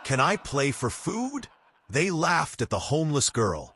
Can I play for food? They laughed at the homeless girl,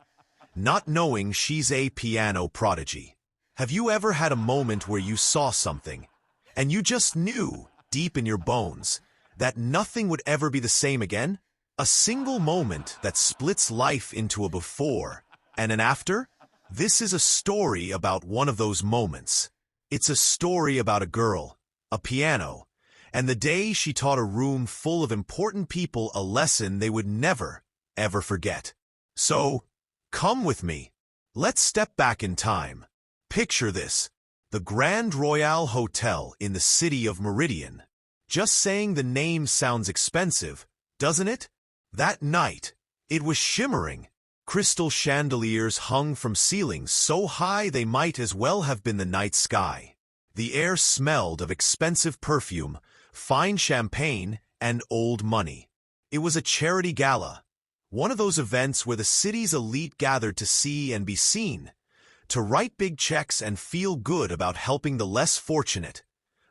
not knowing she's a piano prodigy. Have you ever had a moment where you saw something, and you just knew, deep in your bones, that nothing would ever be the same again? A single moment that splits life into a before and an after? This is a story about one of those moments. It's a story about a girl, a piano, and the day she taught a room full of important people a lesson they would never, ever forget. So, come with me. Let's step back in time. Picture this: the Grand Royale Hotel in the city of Meridian. Just saying the name sounds expensive, doesn't it? That night, it was shimmering. Crystal chandeliers hung from ceilings so high they might as well have been the night sky. The air smelled of expensive perfume, fine champagne, and old money. It was a charity gala, one of those events where the city's elite gathered to see and be seen, to write big checks and feel good about helping the less fortunate,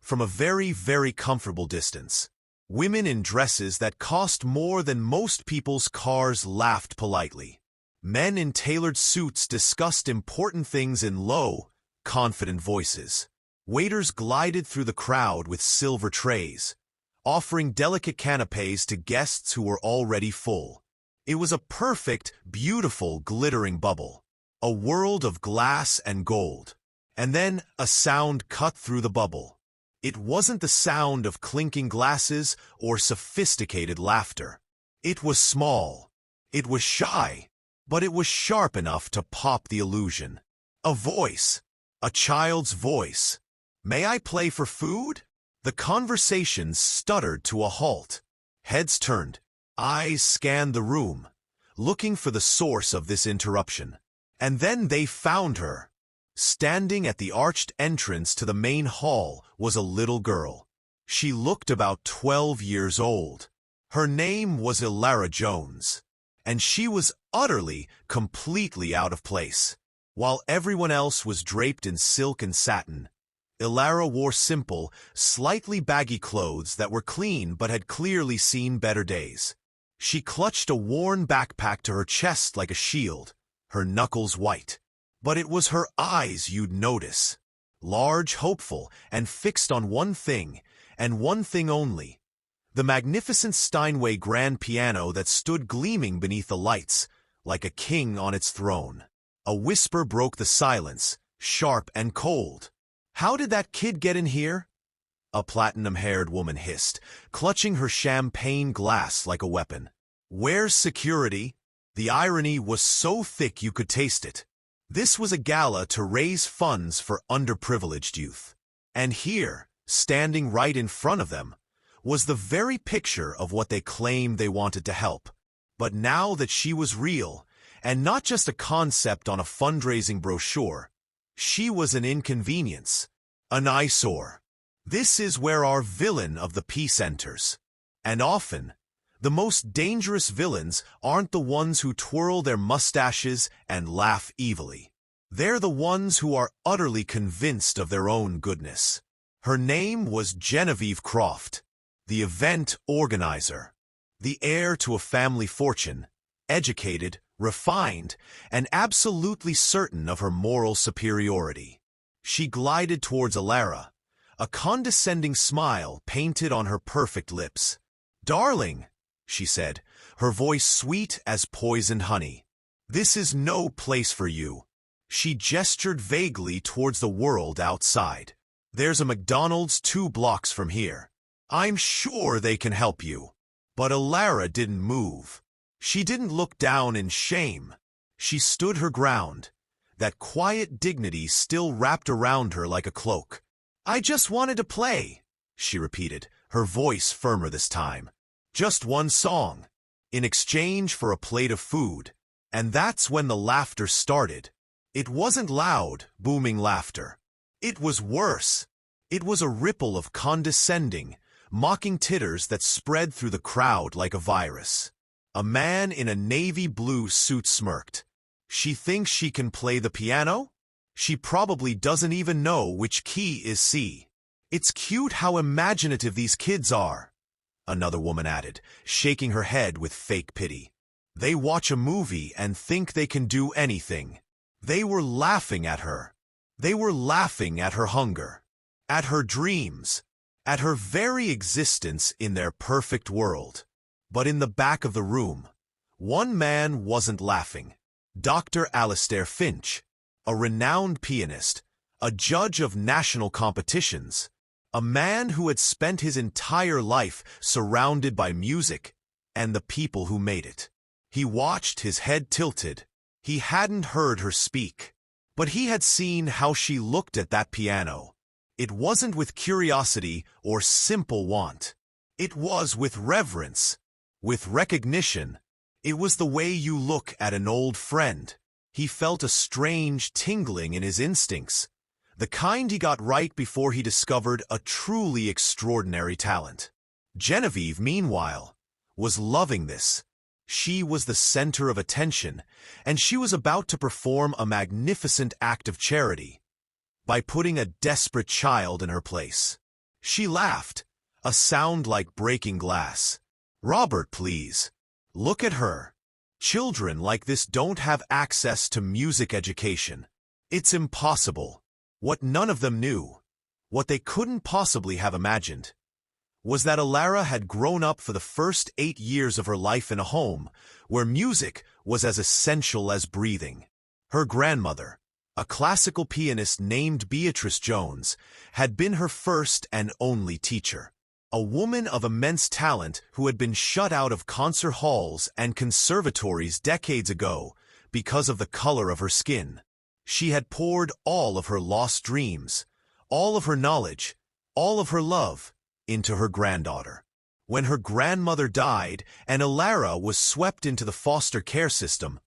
from a very, very comfortable distance. Women in dresses that cost more than most people's cars laughed politely. Men in tailored suits discussed important things in low, confident voices. Waiters glided through the crowd with silver trays, offering delicate canapés to guests who were already full. It was a perfect, beautiful, glittering bubble, a world of glass and gold. And then a sound cut through the bubble. It wasn't the sound of clinking glasses or sophisticated laughter. It was small. It was shy. But it was sharp enough to pop the illusion. A voice. A child's voice. "May I play for food?" The conversation stuttered to a halt. Heads turned. Eyes scanned the room, looking for the source of this interruption. And then they found her. Standing at the arched entrance to the main hall was a little girl. She looked about 12 years old. Her name was Aara Jones. And she was utterly, completely out of place. While everyone else was draped in silk and satin, Aara wore simple, slightly baggy clothes that were clean but had clearly seen better days. She clutched a worn backpack to her chest like a shield, her knuckles white. But it was her eyes you'd notice. Large, hopeful, and fixed on one thing, and one thing only. The magnificent Steinway grand piano that stood gleaming beneath the lights, like a king on its throne. A whisper broke the silence, sharp and cold. "How did that kid get in here?" a platinum-haired woman hissed, clutching her champagne glass like a weapon. "Where's security?" The irony was so thick you could taste it. This was a gala to raise funds for underprivileged youth. And here, standing right in front of them, was the very picture of what they claimed they wanted to help. But now that she was real, and not just a concept on a fundraising brochure, she was an inconvenience, an eyesore. This is where our villain of the piece enters. And often, the most dangerous villains aren't the ones who twirl their mustaches and laugh evilly. They're the ones who are utterly convinced of their own goodness. Her name was Genevieve Croft. The event organizer, the heir to a family fortune, educated, refined, and absolutely certain of her moral superiority. She glided towards Aara, a condescending smile painted on her perfect lips. "Darling," she said, her voice sweet as poisoned honey, "this is no place for you." She gestured vaguely towards the world outside. "There's a McDonald's 2 blocks from here. I'm sure they can help you." But Aara didn't move. She didn't look down in shame. She stood her ground, that quiet dignity still wrapped around her like a cloak. "I just wanted to play," she repeated, her voice firmer this time. "Just one song, in exchange for a plate of food." And that's when the laughter started. It wasn't loud, booming laughter. It was worse. It was a ripple of condescending, mocking titters that spread through the crowd like a virus. A man in a navy blue suit smirked. "She thinks she can play the piano? She probably doesn't even know which key is C. It's cute how imaginative these kids are." another woman added, shaking her head with fake pity. They watch a movie and think they can do anything. They were laughing at her. They were laughing at her hunger, at her dreams, at her very existence in their perfect world. But in the back of the room, one man wasn't laughing. Dr. Alistair Finch, a renowned pianist, a judge of national competitions, a man who had spent his entire life surrounded by music and the people who made it. He watched, his head tilted. He hadn't heard her speak, but he had seen how she looked at that piano. It wasn't with curiosity or simple want. It was with reverence, with recognition. It was the way you look at an old friend. He felt a strange tingling in his instincts, the kind he got right before he discovered a truly extraordinary talent. Genevieve, meanwhile, was loving this. She was the center of attention, and she was about to perform a magnificent act of charity by putting a desperate child in her place. She laughed, a sound like breaking glass. "Robert, please. Look at her. Children like this don't have access to music education. It's impossible." What none of them knew, what they couldn't possibly have imagined, was that Aara had grown up for the first 8 years of her life in a home where music was as essential as breathing. Her grandmother, a classical pianist named Beatrice Jones, had been her first and only teacher. A woman of immense talent who had been shut out of concert halls and conservatories decades ago because of the color of her skin. She had poured all of her lost dreams, all of her knowledge, all of her love into her granddaughter. When her grandmother died and Aara was swept into the foster care system,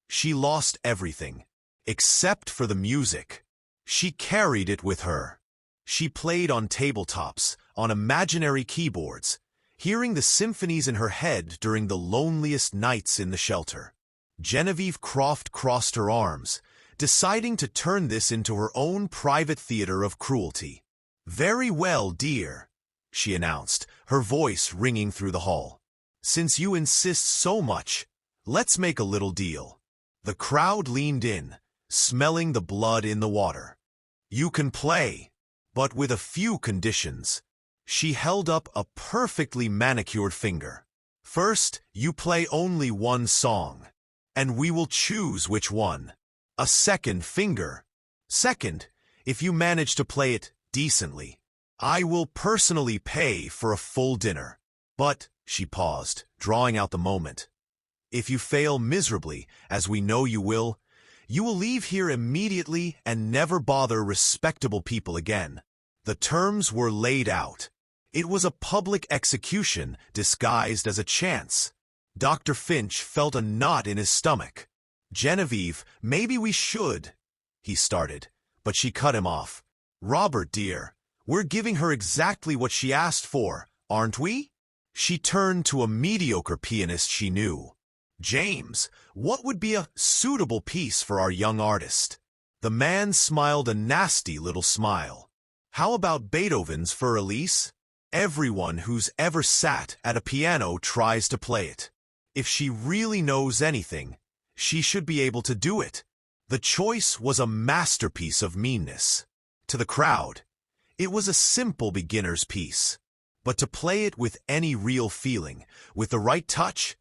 she lost everything, except for the music. She carried it with her. She played on tabletops, on imaginary keyboards, hearing the symphonies in her head during the loneliest nights in the shelter. Genevieve Croft crossed her arms, deciding to turn this into her own private theater of cruelty. "Very well, dear," she announced, her voice ringing through the hall. "Since you insist so much, let's make a little deal." The crowd leaned in, smelling the blood in the water. "You can play, but with a few conditions." She held up a perfectly manicured finger. "First, you play only one song, and we will choose which one. A second finger. Second, if you manage to play it decently, I will personally pay for a full dinner. But," she paused, drawing out the moment, "if you fail miserably, as we know you will leave here immediately and never bother respectable people again." The terms were laid out. It was a public execution disguised as a chance. Dr. Finch felt a knot in his stomach. "Genevieve, maybe we should," he started, but she cut him off. "Robert, dear, we're giving her exactly what she asked for, aren't we?" She turned to a mediocre pianist she knew. "James, what would be a suitable piece for our young artist?" The man smiled a nasty little smile. "How about Beethoven's Für Elise? Everyone who's ever sat at a piano tries to play it. If she really knows anything, she should be able to do it." The choice was a masterpiece of meanness. To the crowd, it was a simple beginner's piece. But to play it with any real feeling, with the right touch,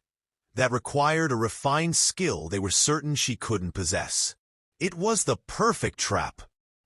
that required a refined skill they were certain she couldn't possess. It was the perfect trap.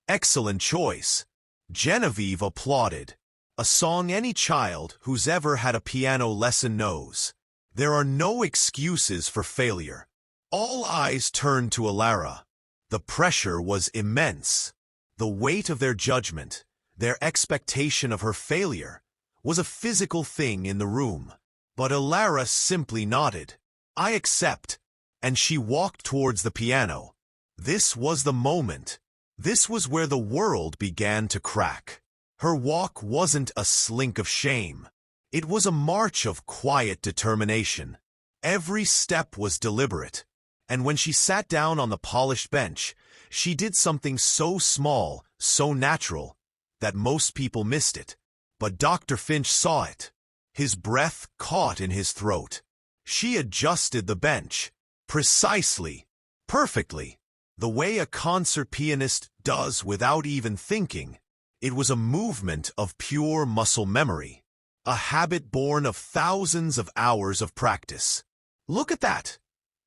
"Excellent choice." Genevieve applauded. A song any child who's ever had a piano lesson knows. There are no excuses for failure. All eyes turned to Aara. The pressure was immense. The weight of their judgment, their expectation of her failure, was a physical thing in the room. But Aara simply nodded. "I accept," and she walked towards the piano. This was the moment. This was where the world began to crack. Her walk wasn't a slink of shame. It was a march of quiet determination. Every step was deliberate. And when she sat down on the polished bench, she did something so small, so natural, that most people missed it. But Dr. Finch saw it. his breath caught in his throat. She adjusted the bench. Precisely. Perfectly. The way a concert pianist does without even thinking. It was a movement of pure muscle memory. A habit born of thousands of hours of practice. Look at that!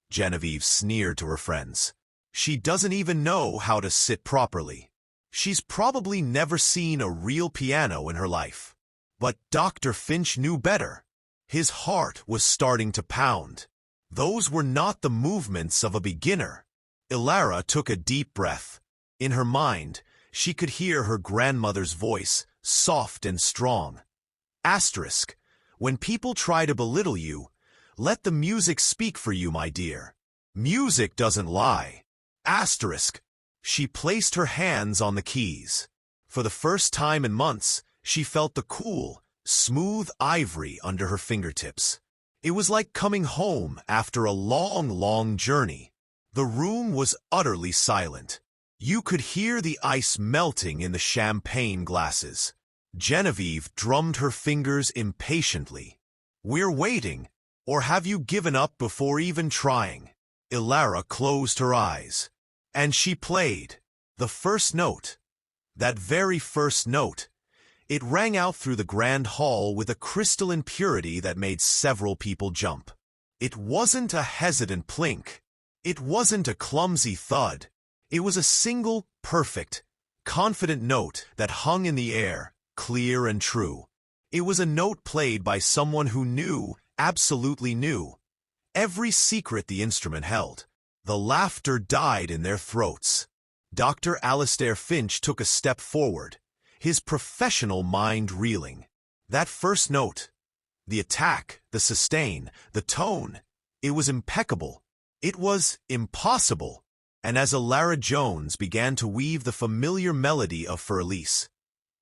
Genevieve sneered to her friends. She doesn't even know how to sit properly. She's probably never seen a real piano in her life. But Dr. Finch knew better. His heart was starting to pound. Those were not the movements of a beginner. Aara took a deep breath. In her mind, she could hear her grandmother's voice, soft and strong. Asterisk. When people try to belittle you, let the music speak for you, my dear. Music doesn't lie. Asterisk. She placed her hands on the keys. For the first time in months, she felt the cool, smooth ivory under her fingertips. It was like coming home after a long, long journey. The room was utterly silent. You could hear the ice melting in the champagne glasses. Genevieve drummed her fingers impatiently. We're waiting. Or have you given up before even trying? Aara closed her eyes. And she played. The first note. That very first note. It rang out through the grand hall with a crystalline purity that made several people jump. It wasn't a hesitant plink. It wasn't a clumsy thud. It was a single, perfect, confident note that hung in the air, clear and true. It was a note played by someone who knew, absolutely knew, every secret the instrument held. The laughter died in their throats. Dr. Alastair Finch took a step forward, his professional mind reeling. That first note, the attack, the sustain, the tone, it was impeccable. It was impossible. And as Aara Jones began to weave the familiar melody of For Elise,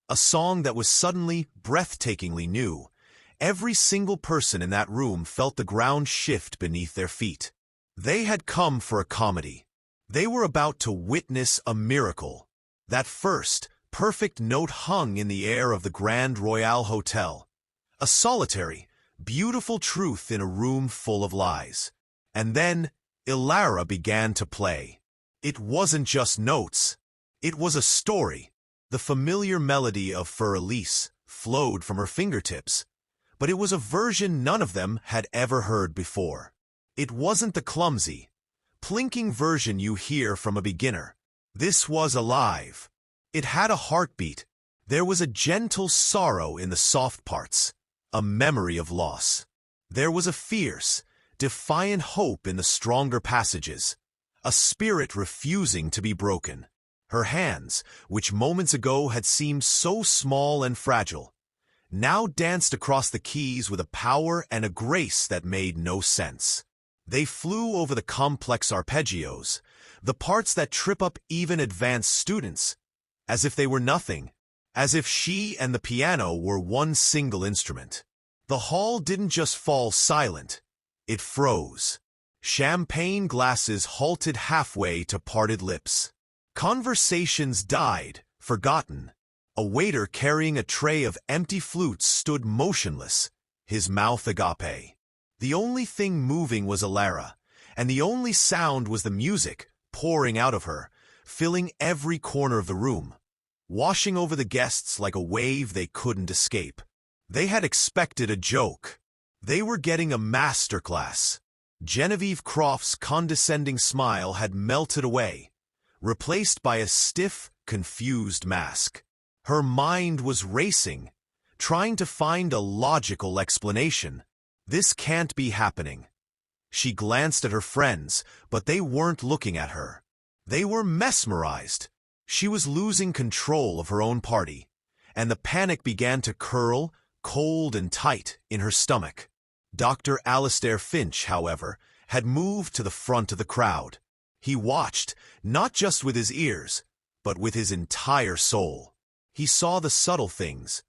a song that was suddenly breathtakingly new, every single person in that room felt the ground shift beneath their feet. They had come for a comedy. They were about to witness a miracle. That first, perfect note hung in the air of the Grand Royal Hotel. A solitary, beautiful truth in a room full of lies. And then, Aara began to play. It wasn't just notes. It was a story. The familiar melody of For Elise flowed from her fingertips, but it was a version none of them had ever heard before. It wasn't the clumsy, plinking version you hear from a beginner. This was alive. It had a heartbeat. There was a gentle sorrow in the soft parts, a memory of loss. There was a fierce, defiant hope in the stronger passages, a spirit refusing to be broken. Her hands, which moments ago had seemed so small and fragile, now danced across the keys with a power and a grace that made no sense. They flew over the complex arpeggios, the parts that trip up even advanced students, as if they were nothing, as if she and the piano were one single instrument. The hall didn't just fall silent, it froze. Champagne glasses halted halfway to parted lips. Conversations died, forgotten. A waiter carrying a tray of empty flutes stood motionless, his mouth agape. The only thing moving was Aara, and the only sound was the music pouring out of her, filling every corner of the room, washing over the guests like a wave they couldn't escape. They had expected a joke. They were getting a masterclass. Genevieve Croft's condescending smile had melted away, replaced by a stiff, confused mask. Her mind was racing, trying to find a logical explanation. This can't be happening. She glanced at her friends, but they weren't looking at her. They were mesmerized. She was losing control of her own party, and the panic began to curl, cold and tight, in her stomach. Dr. Alastair Finch, however, had moved to the front of the crowd. He watched, not just with his ears, but with his entire soul. He saw the subtle things,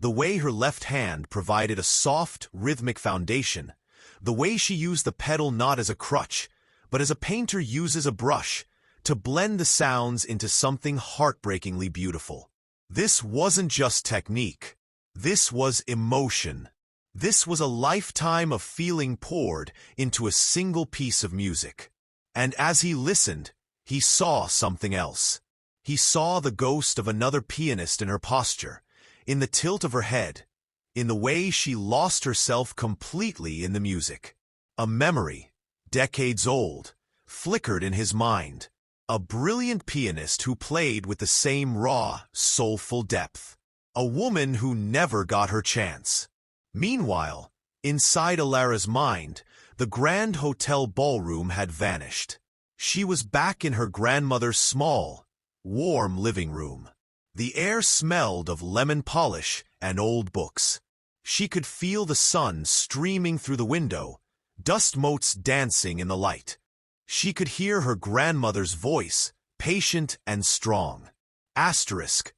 the way her left hand provided a soft, rhythmic foundation, the way she used the pedal not as a crutch, but as a painter uses a brush, to blend the sounds into something heartbreakingly beautiful. This wasn't just technique. This was emotion. This was a lifetime of feeling poured into a single piece of music. And as he listened, he saw something else. He saw the ghost of another pianist in her posture, in the tilt of her head, in the way she lost herself completely in the music. A memory, decades old, flickered in his mind. A brilliant pianist who played with the same raw, soulful depth. A woman who never got her chance. Meanwhile, inside Aara's mind, the grand hotel ballroom had vanished. She was back in her grandmother's small, warm living room. The air smelled of lemon polish and old books. She could feel the sun streaming through the window, dust motes dancing in the light. She could hear her grandmother's voice, patient and strong. Asterisk.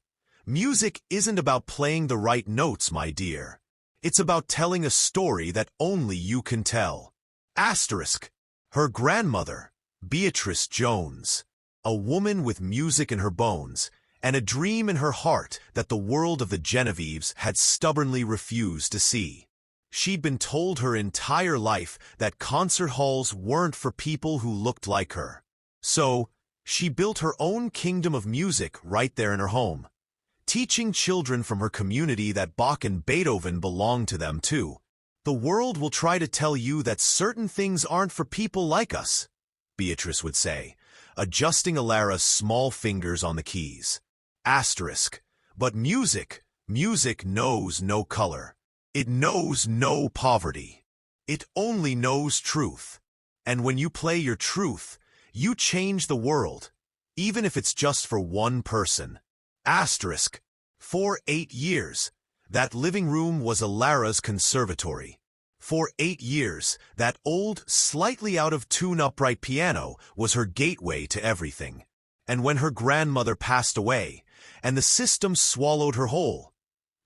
Music isn't about playing the right notes, my dear. It's about telling a story that only you can tell. Asterisk. Her grandmother, Beatrice Jones. A woman with music in her bones, and a dream in her heart that the world of the Genevieves had stubbornly refused to see. She'd been told her entire life that concert halls weren't for people who looked like her. So, she built her own kingdom of music right there in her home, teaching children from her community that Bach and Beethoven belonged to them too. The world will try to tell you that certain things aren't for people like us, Beatrice would say, adjusting Aara's small fingers on the keys. Asterisk. But music knows no color. It knows no poverty. It only knows truth. And when you play your truth, you change the world, even if it's just for one person. Asterisk. For 8 years, that living room was Aara's conservatory. For 8 years, that old, slightly out-of-tune upright piano was her gateway to everything. And when her grandmother passed away, and the system swallowed her whole,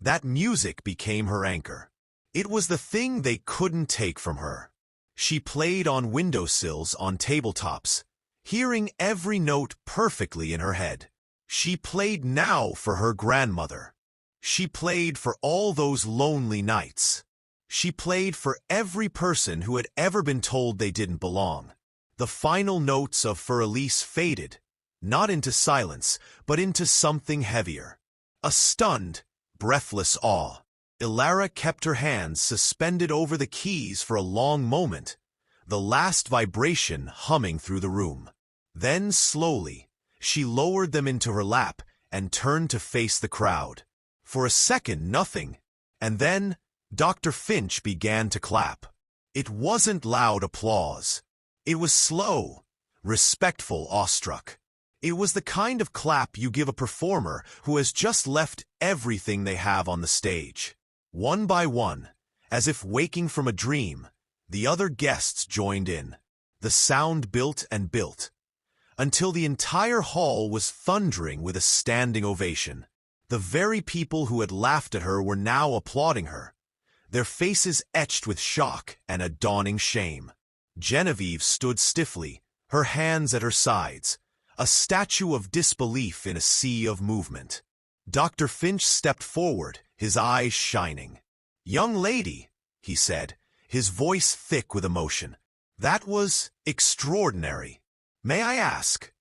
that music became her anchor. It was the thing they couldn't take from her. She played on windowsills on tabletops, hearing every note perfectly in her head. She played now for her grandmother. She played for all those lonely nights. She played for every person who had ever been told they didn't belong. The final notes of For Elise faded, not into silence, but into something heavier. A stunned, breathless awe. Aara kept her hands suspended over the keys for a long moment, the last vibration humming through the room. Then, slowly, she lowered them into her lap and turned to face the crowd. For a second, nothing. And then, Dr. Finch began to clap. It wasn't loud applause. It was slow, respectful, awestruck. It was the kind of clap you give a performer who has just left everything they have on the stage. One by one, as if waking from a dream, the other guests joined in. The sound built and built, until the entire hall was thundering with a standing ovation. The very people who had laughed at her were now applauding her, their faces etched with shock and a dawning shame. Genevieve stood stiffly, her hands at her sides, a statue of disbelief in a sea of movement. Dr. Finch stepped forward, his eyes shining. "Young lady," he said, his voice thick with emotion, "that was extraordinary. May I ask,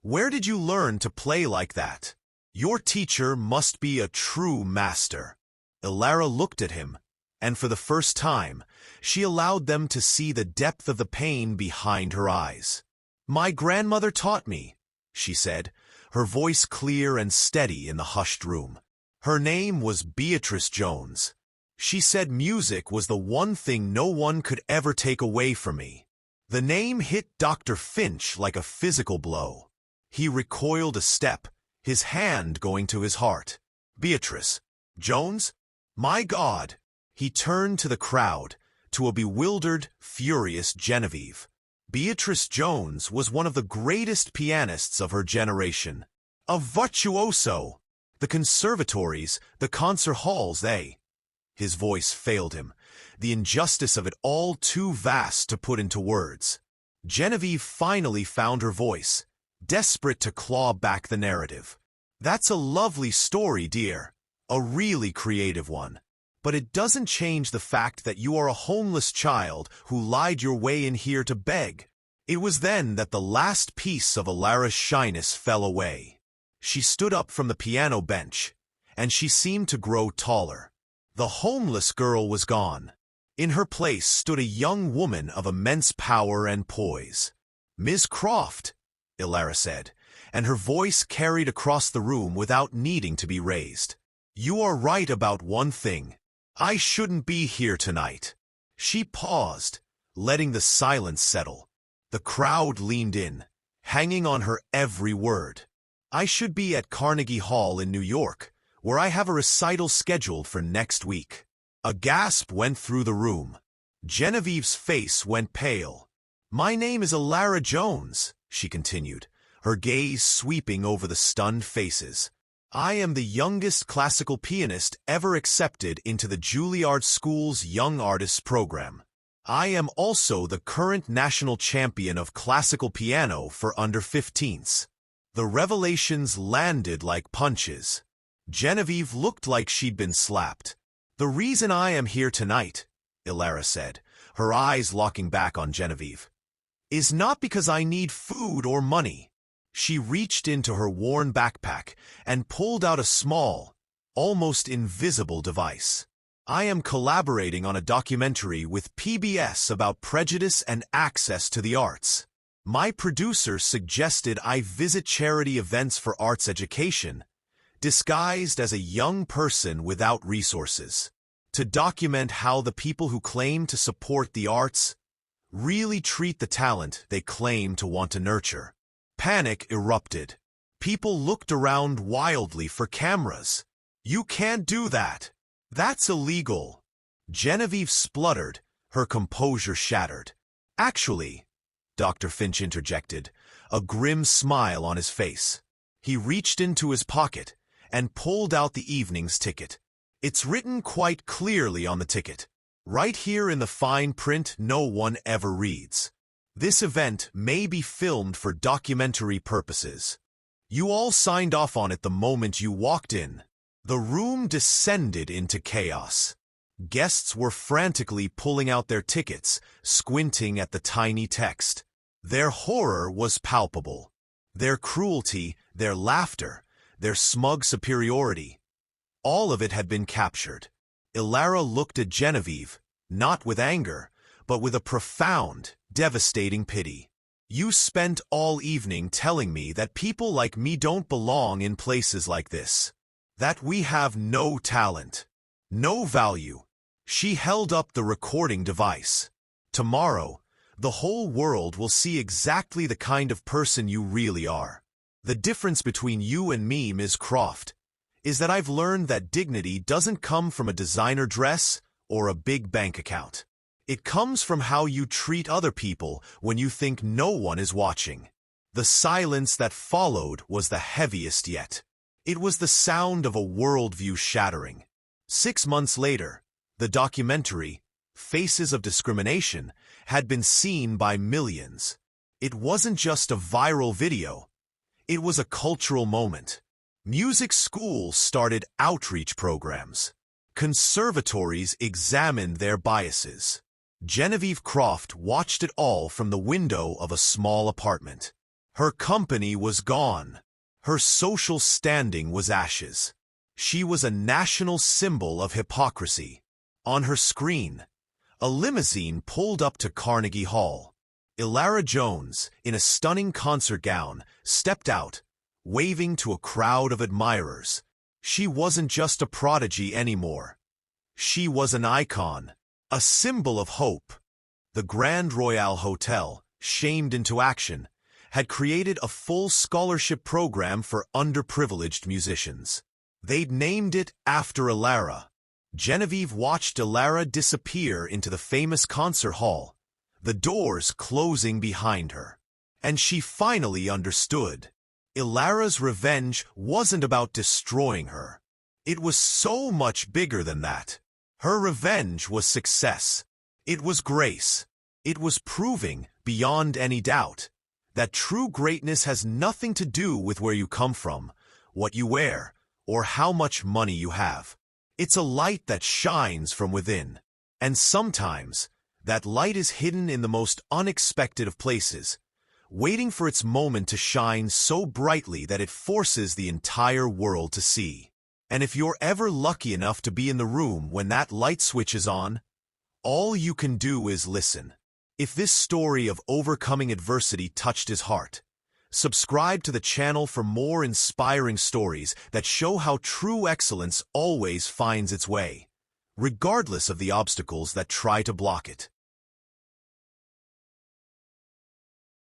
where did you learn to play like that? Your teacher must be a true master." Aara looked at him, and for the first time, she allowed them to see the depth of the pain behind her eyes. "My grandmother taught me," she said, her voice clear and steady in the hushed room. "Her name was Beatrice Jones. She said music was the one thing no one could ever take away from me." The name hit Dr. Finch like a physical blow. He recoiled a step, his hand going to his heart. "Beatrice Jones? My God!" He turned to the crowd, to a bewildered, furious Genevieve. Beatrice Jones was one of the greatest pianists of her generation. A virtuoso. The conservatories, the concert halls, His voice failed him, the injustice of it all too vast to put into words. Genevieve finally found her voice, desperate to claw back the narrative. "That's a lovely story, dear. A really creative one. But it doesn't change the fact that you are a homeless child who lied your way in here to beg. It was then that the last piece of Aara's shyness fell away. She stood up from the piano bench, and she seemed to grow taller. The homeless girl was gone. In her place stood a young woman of immense power and poise. "Miss Croft," Aara said, and her voice carried across the room without needing to be raised. "You are right about one thing. I shouldn't be here tonight." She paused, letting the silence settle. The crowd leaned in, hanging on her every word. "I should be at Carnegie Hall in New York, where I have a recital scheduled for next week." A gasp went through the room. Genevieve's face went pale. "My name is Aara Jones," she continued, her gaze sweeping over the stunned faces. "I am the youngest classical pianist ever accepted into the Juilliard School's Young Artists program. I am also the current national champion of classical piano for under-15s." The revelations landed like punches. Genevieve looked like she'd been slapped. "The reason I am here tonight," Aara said, her eyes locking back on Genevieve, "is not because I need food or money." She reached into her worn backpack and pulled out a small, almost invisible device. "I am collaborating on a documentary with PBS about prejudice and access to the arts. My producer suggested I visit charity events for arts education, disguised as a young person without resources, to document how the people who claim to support the arts really treat the talent they claim to want to nurture." Panic erupted. People looked around wildly for cameras. "You can't do that. That's illegal." Genevieve spluttered, her composure shattered. "Actually," Dr. Finch interjected, a grim smile on his face. He reached into his pocket and pulled out the evening's ticket. "It's written quite clearly on the ticket, right here in the fine print no one ever reads. This event may be filmed for documentary purposes. You all signed off on it the moment you walked in." The room descended into chaos. Guests were frantically pulling out their tickets, squinting at the tiny text. Their horror was palpable. Their cruelty, their laughter, their smug superiority, all of it had been captured. Aara looked at Genevieve, not with anger, but with a profound, devastating pity. "You spent all evening telling me that people like me don't belong in places like this. That we have no talent, no value." She held up the recording device. "Tomorrow, the whole world will see exactly the kind of person you really are. The difference between you and me, Ms. Croft, is that I've learned that dignity doesn't come from a designer dress or a big bank account. It comes from how you treat other people when you think no one is watching." The silence that followed was the heaviest yet. It was the sound of a worldview shattering. 6 months later, the documentary, Faces of Discrimination, had been seen by millions. It wasn't just a viral video. It was a cultural moment. Music schools started outreach programs. Conservatories examined their biases. Genevieve Croft watched it all from the window of a small apartment. Her company was gone. Her social standing was ashes. She was a national symbol of hypocrisy. On her screen, a limousine pulled up to Carnegie Hall. Aara Jones, in a stunning concert gown, stepped out, waving to a crowd of admirers. She wasn't just a prodigy anymore. She was an icon, a symbol of hope. The Grand Royal Hotel, shamed into action, had created a full scholarship program for underprivileged musicians. They'd named it after Aara. Genevieve watched Aara disappear into the famous concert hall, the doors closing behind her. And she finally understood. Aara's revenge wasn't about destroying her. It was so much bigger than that. Her revenge was success. It was grace. It was proving, beyond any doubt, that true greatness has nothing to do with where you come from, what you wear, or how much money you have. It's a light that shines from within. And sometimes, that light is hidden in the most unexpected of places, waiting for its moment to shine so brightly that it forces the entire world to see. And if you're ever lucky enough to be in the room when that light switches on, all you can do is listen. If this story of overcoming adversity touched his heart, subscribe to the channel for more inspiring stories that show how true excellence always finds its way, regardless of the obstacles that try to block it.